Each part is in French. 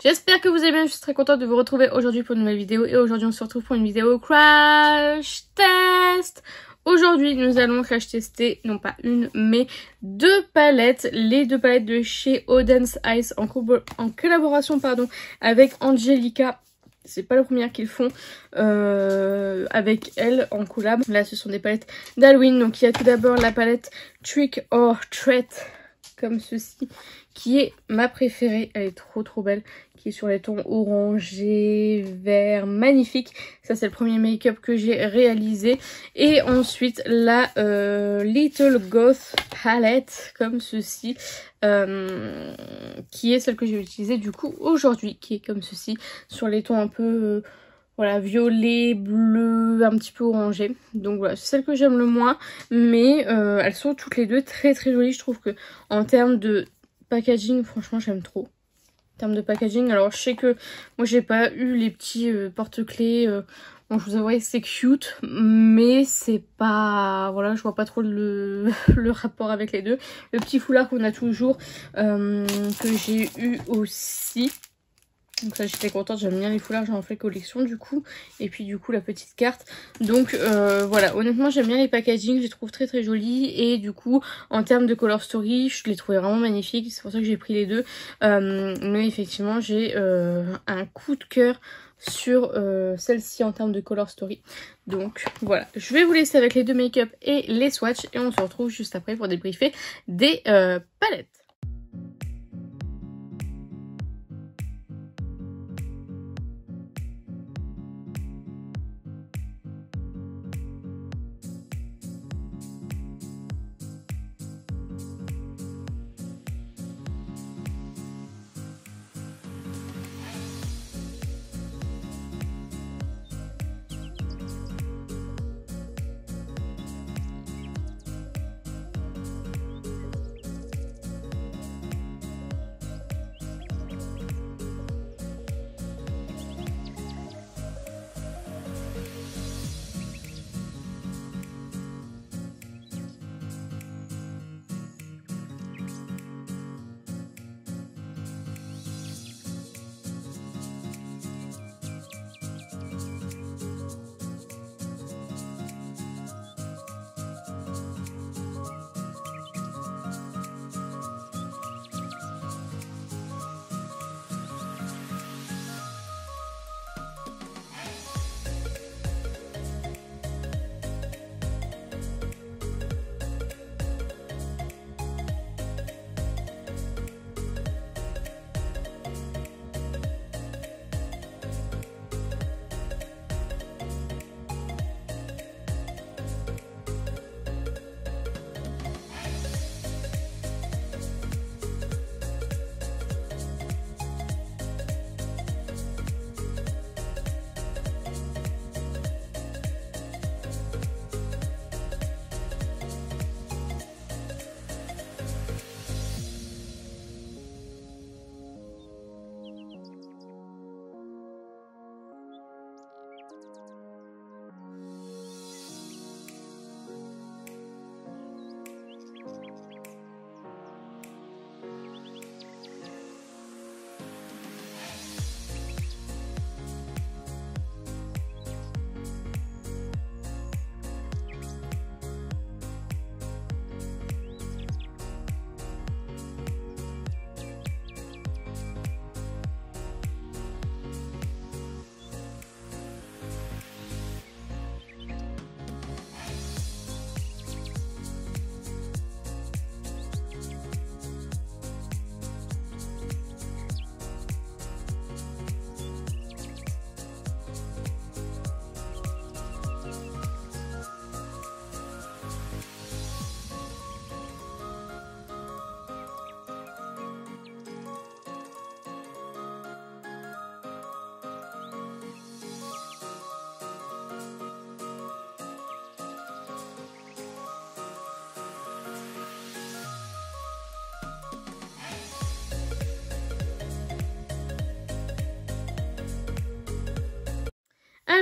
J'espère que vous allez bien, je suis très contente de vous retrouver aujourd'hui pour une nouvelle vidéo. Et aujourd'hui on se retrouve pour une vidéo crash test. Aujourd'hui nous allons crash tester, non pas une, mais deux palettes. Les deux palettes de chez Odense Ice en collaboration avec Angelica. C'est pas la première qu'ils font avec elle en collab. Là ce sont des palettes d'Halloween. Donc il y a tout d'abord la palette Trick or Treat comme ceci, qui est ma préférée. Elle est trop belle, qui est sur les tons orangé, vert, magnifique. Ça c'est le premier make-up que j'ai réalisé. Et ensuite la Little Goth palette comme ceci, qui est celle que j'ai utilisée du coup aujourd'hui, qui est comme ceci, sur les tons un peu voilà, violet, bleu, un petit peu orangé. Donc voilà, c'est celle que j'aime le moins. Mais elles sont toutes les deux très jolies. Je trouve que en termes de packaging, franchement, j'aime trop. En termes de packaging, alors je sais que moi j'ai pas eu les petits porte-clés. Bon, je vous avouerai c'est cute, mais c'est pas... Voilà, je vois pas trop le rapport avec les deux. Le petit foulard qu'on a toujours, que j'ai eu aussi. Donc ça j'étais contente, j'aime bien les foulards, j'en fais collection du coup. Et puis du coup la petite carte. Donc voilà, honnêtement j'aime bien les packaging, je les trouve très jolis. Et du coup en termes de color story, je les trouvais vraiment magnifiques. C'est pour ça que j'ai pris les deux. Mais effectivement j'ai un coup de cœur sur celle-ci en termes de color story. Donc voilà, je vais vous laisser avec les deux make-up et les swatchs. Et on se retrouve juste après pour débriefer des palettes.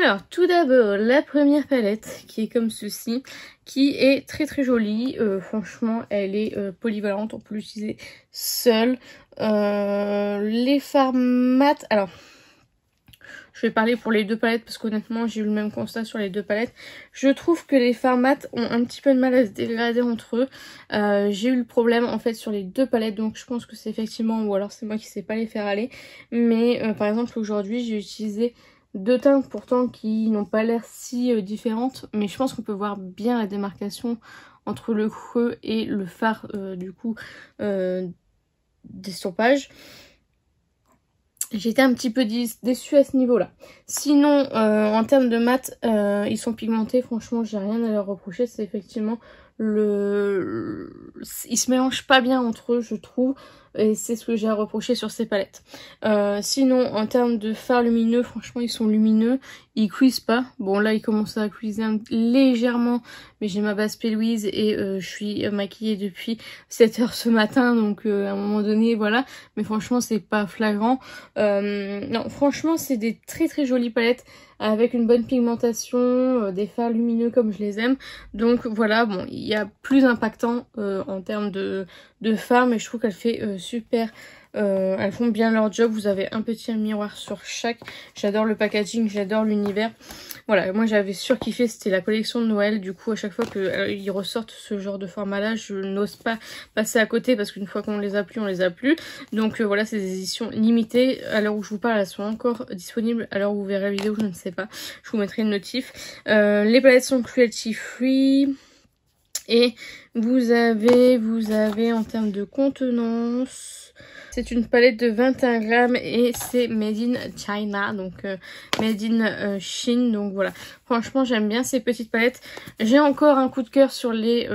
Alors tout d'abord la première palette qui est comme ceci, qui est très très jolie, franchement elle est polyvalente, on peut l'utiliser seule. Les fards mat, alors je vais parler pour les deux palettes parce qu'honnêtement j'ai eu le même constat sur les deux palettes. Je trouve que les fards mat ont un petit peu de mal à se dégrader entre eux. J'ai eu le problème en fait sur les deux palettes, donc je pense que c'est effectivement, ou alors c'est moi qui sais pas les faire aller. Mais par exemple aujourd'hui j'ai utilisé deux teintes pourtant qui n'ont pas l'air si différentes, mais je pense qu'on peut voir bien la démarcation entre le creux et le fard du coup d'estompage. J'étais un petit peu déçue à ce niveau-là. Sinon, en termes de mat, ils sont pigmentés. Franchement, j'ai rien à leur reprocher. C'est effectivement ils se mélangent pas bien entre eux, je trouve. Et c'est ce que j'ai à reprocher sur ces palettes. Sinon, en termes de fards lumineux, franchement, ils sont lumineux. Ils cuisent pas. Bon, là, ils commencent à cuiser légèrement. Mais j'ai ma base P. Louise et je suis maquillée depuis 7 h ce matin. Donc, à un moment donné, voilà. Mais franchement, c'est pas flagrant. Non, franchement, c'est des très très jolies palettes avec une bonne pigmentation, des fards lumineux comme je les aime. Donc voilà, bon, il y a plus impactant en termes de fards, mais je trouve qu'elle fait super. Elles font bien leur job. Vous avez un petit miroir sur chaque. J'adore le packaging, j'adore l'univers. Voilà, moi j'avais surkiffé, c'était la collection de Noël. Du coup, à chaque fois qu'ils ressortent ce genre de format là, je n'ose pas passer à côté parce qu'une fois qu'on les a plus, on les a plus. Donc voilà, c'est des éditions limitées. À l'heure où je vous parle, elles sont encore disponibles. À l'heure où vous verrez la vidéo, je ne sais pas. Je vous mettrai une notif. Les palettes sont cruelty free. Et vous avez en termes de contenance, c'est une palette de 21 grammes et c'est made in China, donc made in Chine, donc voilà. Franchement, j'aime bien ces petites palettes. J'ai encore un coup de cœur sur les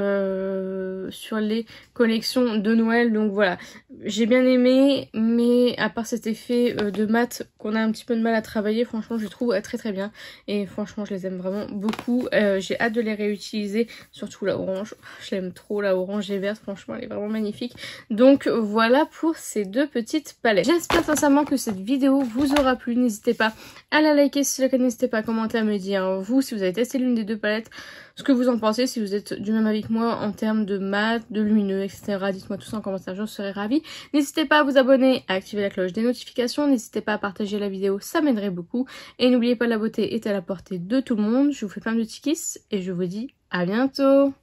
collections de Noël, donc voilà. J'ai bien aimé, mais à part cet effet de mat qu'on a un petit peu de mal à travailler, franchement, je les trouve très très bien. Et franchement, je les aime vraiment beaucoup. J'ai hâte de les réutiliser, surtout la orange. Je l'aime trop, la orange et verte, franchement, elle est vraiment magnifique. Donc voilà pour ces deux petites palettes. J'espère sincèrement que cette vidéo vous aura plu. N'hésitez pas à la liker si c'est le cas, n'hésitez pas à commenter, à me dire vous si vous avez testé l'une des deux palettes, ce que vous en pensez, si vous êtes du même avis que moi en termes de mat, de lumineux, etc. Dites-moi tout ça en commentaire, je serai ravie. N'hésitez pas à vous abonner, à activer la cloche des notifications, n'hésitez pas à partager la vidéo, ça m'aiderait beaucoup. Et n'oubliez pas, la beauté est à la portée de tout le monde. Je vous fais plein de petits kisses et je vous dis à bientôt.